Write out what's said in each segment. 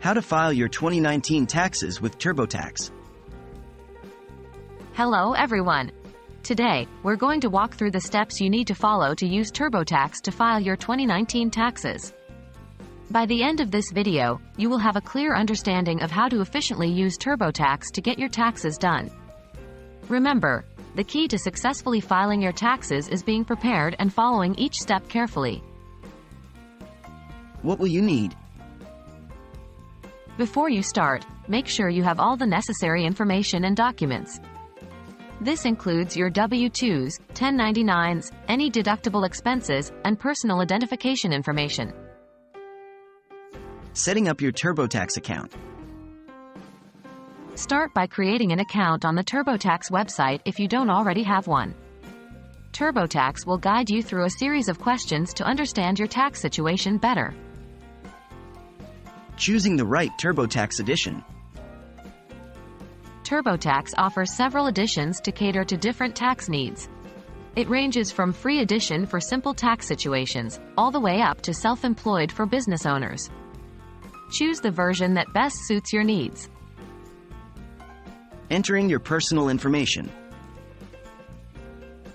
How to file your 2019 taxes with TurboTax. Hello everyone. Today, we're going to walk through the steps you need to follow to use TurboTax to file your 2019 taxes. By the end of this video, you will have a clear understanding of how to efficiently use TurboTax to get your taxes done. Remember, the key to successfully filing your taxes is being prepared and following each step carefully. What will you need? Before you start, make sure you have all the necessary information and documents. This includes your W-2s, 1099s, any deductible expenses, and personal identification information. Setting up your TurboTax account. Start by creating an account on the TurboTax website if you don't already have one. TurboTax will guide you through a series of questions to understand your tax situation better. Choosing the right TurboTax edition. TurboTax offers several editions to cater to different tax needs. It ranges from free edition for simple tax situations, all the way up to self-employed for business owners. Choose the version that best suits your needs. Entering your personal information.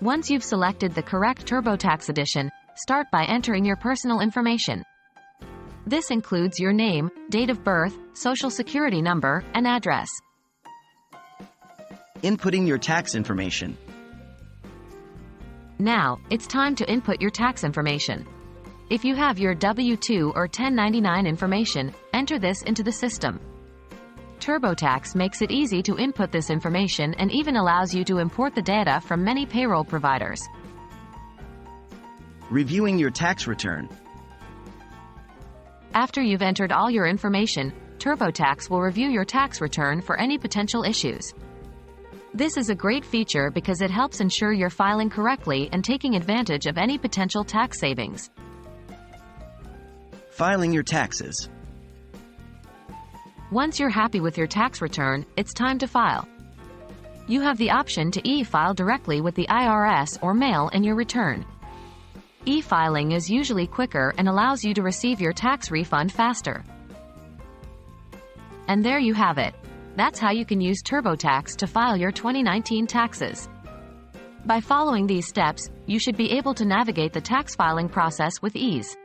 Once you've selected the correct TurboTax edition, start by entering your personal information. This includes your name, date of birth, social security number, and address. Inputting your tax information. Now, it's time to input your tax information. If you have your W-2 or 1099 information, enter this into the system. TurboTax makes it easy to input this information and even allows you to import the data from many payroll providers. Reviewing your tax return. After you've entered all your information, TurboTax will review your tax return for any potential issues. This is a great feature because it helps ensure you're filing correctly and taking advantage of any potential tax savings. Filing your taxes. Once you're happy with your tax return, it's time to file. You have the option to e-file directly with the IRS or mail in your return. E-filing is usually quicker and allows you to receive your tax refund faster. And there you have it. That's how you can use TurboTax to file your 2019 taxes. By following these steps, you should be able to navigate the tax filing process with ease.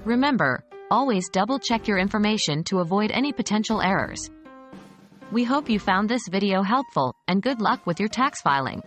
Remember, always double-check your information to avoid any potential errors. We hope you found this video helpful, and good luck with your tax filing.